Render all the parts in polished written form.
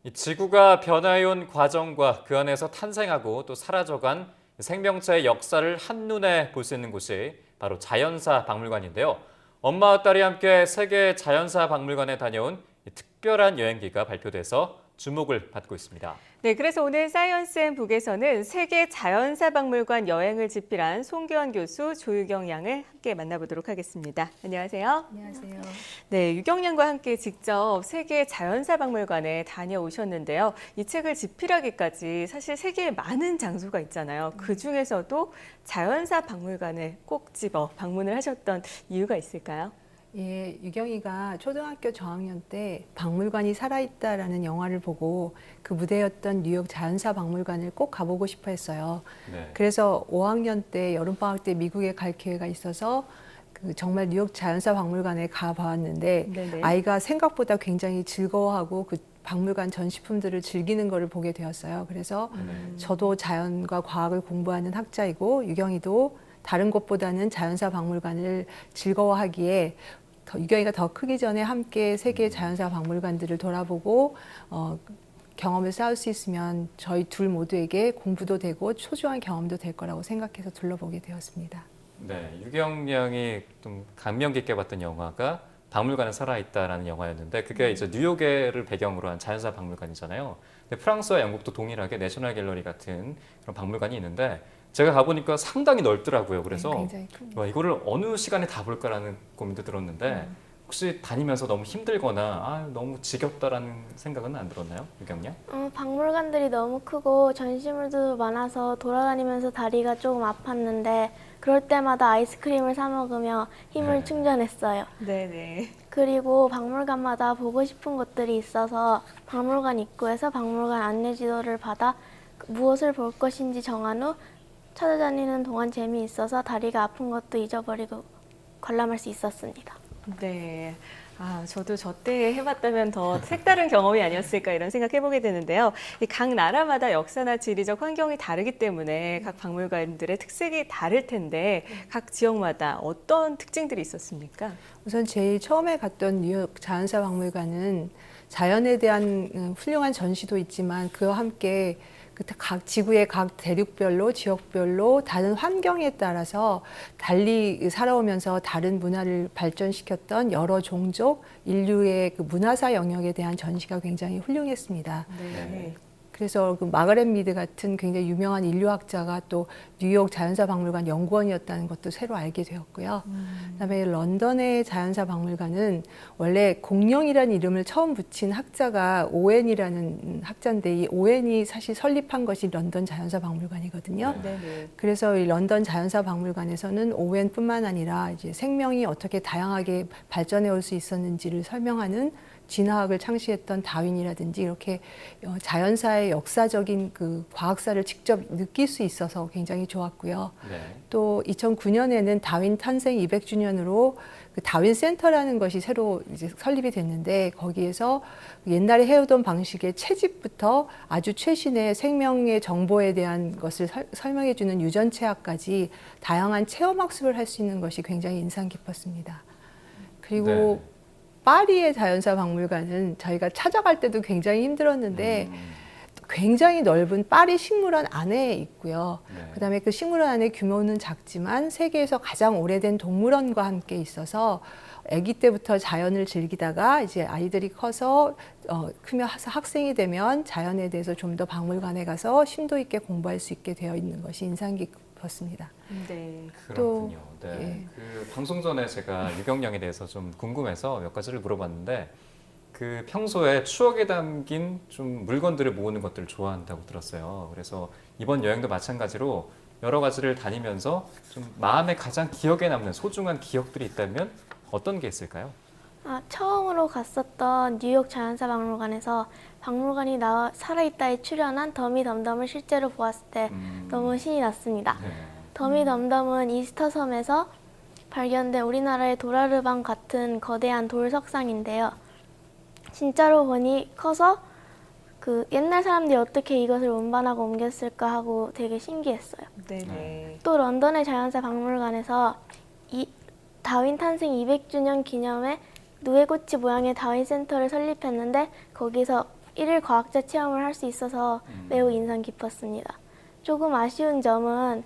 이 지구가 변화해온 과정과 그 안에서 탄생하고 또 사라져간 생명체의 역사를 한눈에 볼 수 있는 곳이 바로 자연사 박물관인데요. 엄마와 딸이 함께 세계 자연사 박물관에 다녀온 특별한 여행기가 발표돼서 주목을 받고 있습니다. 네, 그래서 오늘 사이언스 앤 북에서는 세계 자연사 박물관 여행을 집필한 송교환 교수, 조유경 양을 함께 만나보도록 하겠습니다. 안녕하세요. 안녕하세요. 네, 유경 양과 함께 직접 세계 자연사 박물관에 다녀오셨는데요. 이 책을 집필하기까지 사실 세계에 많은 장소가 있잖아요. 그 중에서도 자연사 박물관을 꼭 집어 방문을 하셨던 이유가 있을까요? 예, 유경이가 초등학교 저학년 때 박물관이 살아있다라는 영화를 보고 그 무대였던 뉴욕 자연사 박물관을 꼭 가보고 싶어 했어요. 네. 그래서 5학년 때 여름방학 때 미국에 갈 기회가 있어서 정말 뉴욕 자연사 박물관에 가봤는데 네네. 아이가 생각보다 굉장히 즐거워하고 그 박물관 전시품들을 즐기는 것을 보게 되었어요. 그래서 저도 자연과 과학을 공부하는 학자이고 유경이도 다른 곳보다는 자연사 박물관을 즐거워하기에 유경이가 더 크기 전에 함께 세계 자연사 박물관들을 돌아보고 경험을 쌓을 수 있으면 저희 둘 모두에게 공부도 되고 소중한 경험도 될 거라고 생각해서 둘러보게 되었습니다. 네, 유경 양이 좀 감명 깊게 봤던 영화가 박물관에 살아있다라는 영화였는데 그게 이제 뉴욕을 배경으로 한 자연사 박물관이잖아요. 근데 프랑스와 영국도 동일하게 내셔널 갤러리 같은 그런 박물관이 있는데 제가 가보니까 상당히 넓더라고요. 그래서 네, 굉장히 큽니다. 와, 이거를 어느 시간에 다 볼까라는 고민도 들었는데 혹시 다니면서 너무 힘들거나 너무 지겹다라는 생각은 안 들었나요? 유경 양? 박물관들이 너무 크고 전시물도 많아서 돌아다니면서 다리가 조금 아팠는데 그럴 때마다 아이스크림을 사 먹으며 힘을 네. 충전했어요. 네네. 그리고 박물관마다 보고 싶은 것들이 있어서 박물관 입구에서 박물관 안내 지도를 받아 무엇을 볼 것인지 정한 후 찾아다니는 동안 재미있어서 다리가 아픈 것도 잊어버리고 관람할 수 있었습니다. 네. 저도 저 때 해봤다면 더 색다른 경험이 아니었을까 이런 생각해보게 되는데요. 이 각 나라마다 역사나 지리적 환경이 다르기 때문에 각 박물관들의 특색이 다를 텐데 각 지역마다 어떤 특징들이 있었습니까? 우선 제일 처음에 갔던 뉴욕 자연사 박물관은 자연에 대한 훌륭한 전시도 있지만 그와 함께 각 지구의 각 대륙별로 지역별로 다른 환경에 따라서 달리 살아오면서 다른 문화를 발전시켰던 여러 종족 인류의 그 문화사 영역에 대한 전시가 굉장히 훌륭했습니다. 네. 그래서 그 마가렛 미드 같은 굉장히 유명한 인류학자가 또 뉴욕 자연사 박물관 연구원이었다는 것도 새로 알게 되었고요. 그다음에 런던의 자연사 박물관은 원래 공룡이라는 이름을 처음 붙인 학자가 오웬이라는 학자인데 이 오웬이 사실 설립한 것이 런던 자연사 박물관이거든요. 네네. 그래서 이 런던 자연사 박물관에서는 오웬뿐만 아니라 이제 생명이 어떻게 다양하게 발전해 올 수 있었는지를 설명하는 진화학을 창시했던 다윈이라든지 이렇게 자연사의 역사적인 그 과학사를 직접 느낄 수 있어서 굉장히 좋았고요. 네. 또 2009년에는 다윈 탄생 200주년으로 그 다윈 센터라는 것이 새로 이제 설립이 됐는데 거기에서 옛날에 해오던 방식의 채집부터 아주 최신의 생명의 정보에 대한 것을 설명해주는 유전체학까지 다양한 체험학습을 할 수 있는 것이 굉장히 인상 깊었습니다. 그리고 네. 파리의 자연사 박물관은 저희가 찾아갈 때도 굉장히 힘들었는데 굉장히 넓은 파리 식물원 안에 있고요. 네. 그다음에 그 식물원 안의 규모는 작지만 세계에서 가장 오래된 동물원과 함께 있어서 아기 때부터 자연을 즐기다가 이제 아이들이 커서 크면 학생이 되면 자연에 대해서 좀 더 박물관에 가서 심도 있게 공부할 수 있게 되어 있는 것이 인상 깊었습니다. 네. 그렇군요. 네. 예. 그 방송 전에 제가 유경 양에 대해서 좀 궁금해서 몇 가지를 물어봤는데 그 평소에 추억에 담긴 좀 물건들을 모으는 것들을 좋아한다고 들었어요. 그래서 이번 여행도 마찬가지로 여러 가지를 다니면서 좀 마음에 가장 기억에 남는 소중한 기억들이 있다면 어떤 게 있을까요? 처음으로 갔었던 뉴욕 자연사 박물관에서 박물관이 나와 살아있다에 출연한 더미덤덤을 실제로 보았을 때 너무 신이 났습니다. 네. 더미덤덤은 이스터 섬에서 발견된 우리나라의 도라르방 같은 거대한 돌 석상인데요. 진짜로 보니 커서 그 옛날 사람들이 어떻게 이것을 운반하고 옮겼을까 하고 되게 신기했어요. 네네. 또 런던의 자연사 박물관에서 다윈 탄생 200주년 기념에 누에고치 모양의 다윈 센터를 설립했는데 거기서 일일 과학자 체험을 할 수 있어서 매우 인상 깊었습니다. 조금 아쉬운 점은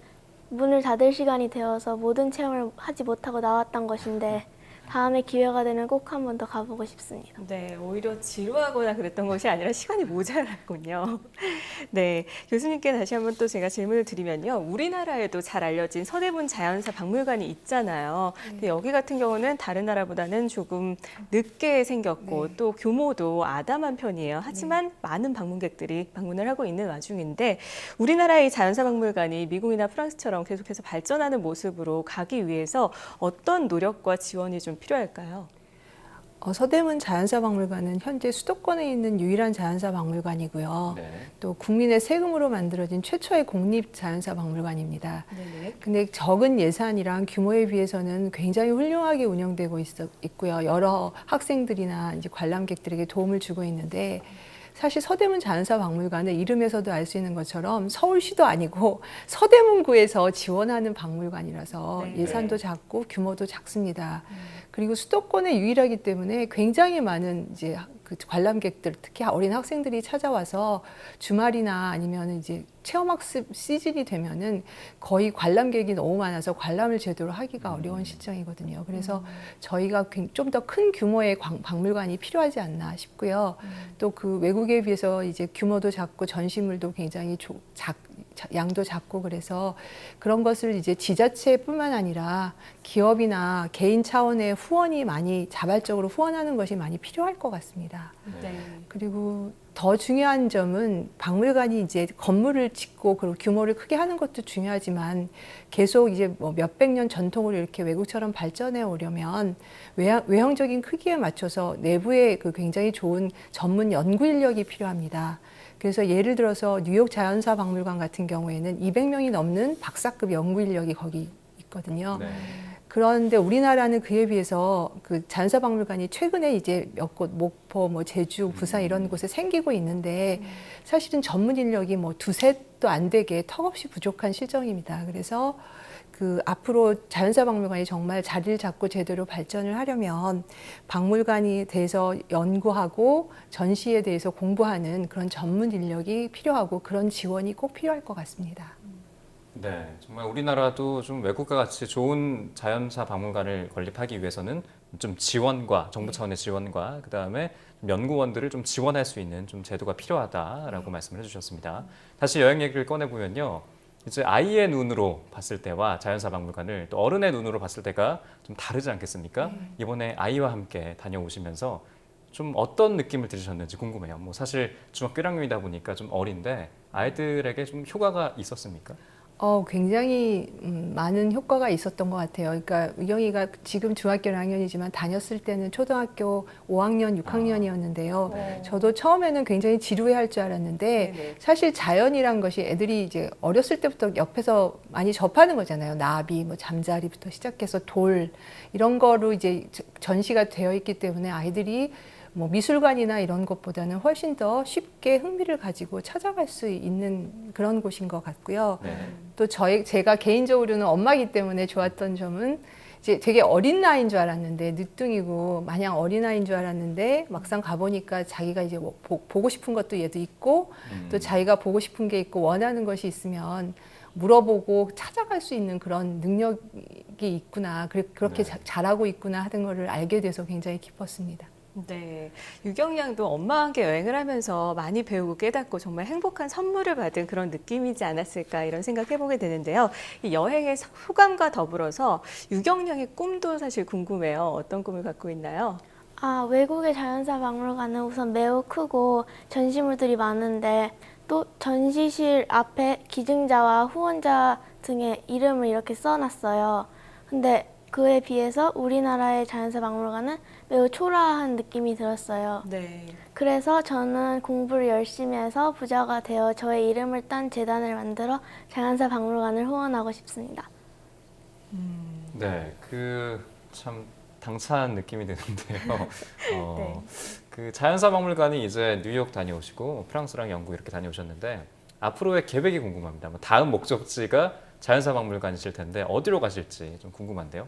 문을 닫을 시간이 되어서 모든 체험을 하지 못하고 나왔던 것인데 다음에 기회가 되면 꼭 한 번 더 가보고 싶습니다. 네, 오히려 지루하거나 그랬던 것이 아니라 시간이 모자랐군요. 네, 교수님께 다시 한번 또 제가 질문을 드리면요. 우리나라에도 잘 알려진 서대문 자연사 박물관이 있잖아요. 근데 여기 같은 경우는 다른 나라보다는 조금 늦게 생겼고 또 규모도 아담한 편이에요. 하지만 많은 방문객들이 방문을 하고 있는 와중인데 우리나라의 자연사 박물관이 미국이나 프랑스처럼 계속해서 발전하는 모습으로 가기 위해서 어떤 노력과 지원이 좀 필요할까요? 서대문 자연사박물관은 현재 수도권에 있는 유일한 자연사박물관이고요. 네. 또 국민의 세금으로 만들어진 최초의 공립 자연사박물관입니다. 네네. 근데 적은 예산이랑 규모에 비해서는 굉장히 훌륭하게 운영되고 있고요. 여러 학생들이나 이제 관람객들에게 도움을 주고 있는데 사실 서대문 자연사박물관은 이름에서도 알 수 있는 것처럼 서울시도 아니고 서대문구에서 지원하는 박물관이라서 네. 예산도 작고 규모도 작습니다. 그리고 수도권에 유일하기 때문에 굉장히 많은 이제 그 관람객들, 특히 어린 학생들이 찾아와서 주말이나 아니면 이제 체험학습 시즌이 되면은 거의 관람객이 너무 많아서 관람을 제대로 하기가 어려운 실정이거든요. 그래서 저희가 좀 더 큰 규모의 박물관이 필요하지 않나 싶고요. 또 그 외국에 비해서 이제 규모도 작고 전시물도 굉장히 양도 작고 그래서 그런 것을 이제 지자체뿐만 아니라 기업이나 개인 차원의 후원이 많이 자발적으로 후원하는 것이 많이 필요할 것 같습니다. 네. 그리고 더 중요한 점은 박물관이 이제 건물을 짓고 그리고 규모를 크게 하는 것도 중요하지만 계속 이제 뭐 몇백 년 전통으로 이렇게 외국처럼 발전해 오려면 외형적인 크기에 맞춰서 내부에 그 굉장히 좋은 전문 연구 인력이 필요합니다. 그래서 예를 들어서 뉴욕 자연사 박물관 같은 경우에는 200명이 넘는 박사급 연구 인력이 거기 있거든요. 네. 그런데 우리나라는 그에 비해서 그 자연사 박물관이 최근에 이제 몇 곳 목포, 뭐 제주, 부산 이런 곳에 생기고 있는데 사실은 전문 인력이 뭐 두셋도 안 되게 턱없이 부족한 실정입니다. 그래서 그 앞으로 자연사 박물관이 정말 자리를 잡고 제대로 발전을 하려면 박물관에 대해서 연구하고 전시에 대해서 공부하는 그런 전문 인력이 필요하고 그런 지원이 꼭 필요할 것 같습니다. 네, 정말 우리나라도 좀 외국과 같이 좋은 자연사 박물관을 건립하기 위해서는 좀 지원과 정부 차원의 지원과 그다음에 연구원들을 좀 지원할 수 있는 좀 제도가 필요하다라고 말씀을 해주셨습니다. 다시 여행 얘기를 꺼내 보면요, 이제 아이의 눈으로 봤을 때와 자연사 박물관을 또 어른의 눈으로 봤을 때가 좀 다르지 않겠습니까? 이번에 아이와 함께 다녀오시면서 좀 어떤 느낌을 들으셨는지 궁금해요. 뭐 사실 중학교 1학년이다 보니까 좀 어린데 아이들에게 좀 효과가 있었습니까? 굉장히 많은 효과가 있었던 것 같아요. 그러니까 의경이가 지금 중학교 1학년이지만 다녔을 때는 초등학교 5학년, 6학년이었는데요. 저도 처음에는 굉장히 지루해할 줄 알았는데 네네. 사실 자연이란 것이 애들이 이제 어렸을 때부터 옆에서 많이 접하는 거잖아요. 나비, 뭐 잠자리부터 시작해서 돌 이런 거로 이제 전시가 되어 있기 때문에 아이들이 뭐 미술관이나 이런 것보다는 훨씬 더 쉽게 흥미를 가지고 찾아갈 수 있는 그런 곳인 것 같고요. 네. 또 제가 개인적으로는 엄마이기 때문에 좋았던 점은 이제 되게 어린 나이인 줄 알았는데 늦둥이고 마냥 어린 아이인 줄 알았는데 막상 가보니까 자기가 이제 뭐 보고 싶은 것도 얘도 있고 또 자기가 보고 싶은 게 있고 원하는 것이 있으면 물어보고 찾아갈 수 있는 그런 능력이 있구나. 그렇게 네. 잘하고 있구나 하는 거를 알게 돼서 굉장히 기뻤습니다. 네, 유경 양도 엄마와 함께 여행을 하면서 많이 배우고 깨닫고 정말 행복한 선물을 받은 그런 느낌이지 않았을까 이런 생각해보게 되는데요. 이 여행의 소감과 더불어서 유경 양의 꿈도 사실 궁금해요. 어떤 꿈을 갖고 있나요? 외국의 자연사 박물관은 우선 매우 크고 전시물들이 많은데 또 전시실 앞에 기증자와 후원자 등의 이름을 이렇게 써놨어요. 근데 그에 비해서 우리나라의 자연사 박물관은 매우 초라한 느낌이 들었어요. 네. 그래서 저는 공부를 열심히 해서 부자가 되어 저의 이름을 딴 재단을 만들어 자연사 박물관을 후원하고 싶습니다. 네, 그 참 당찬 느낌이 드는데요. 네. 그 자연사 박물관이 이제 뉴욕 다녀오시고 프랑스랑 영국 이렇게 다녀오셨는데 앞으로의 계획이 궁금합니다. 다음 목적지가 자연사 박물관이실 텐데 어디로 가실지 좀 궁금한데요.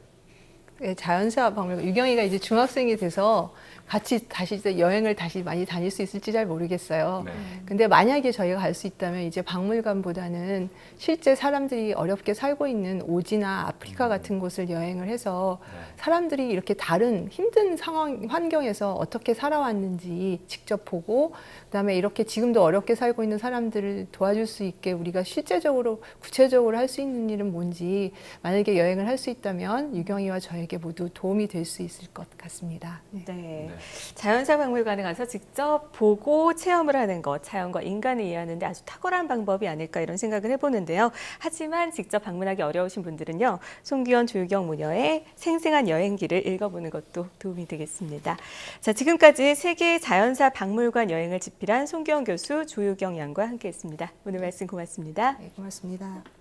예, 자연사 박물관, 유경이가 이제 중학생이 돼서 같이 다시 이제 여행을 다시 많이 다닐 수 있을지 잘 모르겠어요. 네. 근데 만약에 저희가 갈 수 있다면 이제 박물관보다는 실제 사람들이 어렵게 살고 있는 오지나 아프리카 같은 곳을 여행을 해서 네. 사람들이 이렇게 다른 힘든 상황, 환경에서 어떻게 살아왔는지 직접 보고, 그다음에 이렇게 지금도 어렵게 살고 있는 사람들을 도와줄 수 있게 우리가 실제적으로 구체적으로 할 수 있는 일은 뭔지, 만약에 여행을 할 수 있다면 유경이와 저에게 모두 도움이 될 수 있을 것 같습니다. 네. 네. 네. 자연사 박물관에 가서 직접 보고 체험을 하는 것, 자연과 인간을 이해하는 데 아주 탁월한 방법이 아닐까 이런 생각을 해보는데요. 하지만 직접 방문하기 어려우신 분들은요, 송기원 조유경 모녀의 생생한 여행기를 읽어보는 것도 도움이 되겠습니다. 자, 지금까지 세계 자연사 박물관 여행을 집필한 송기원 교수, 조유경 양과 함께했습니다. 오늘 말씀 고맙습니다. 네, 고맙습니다.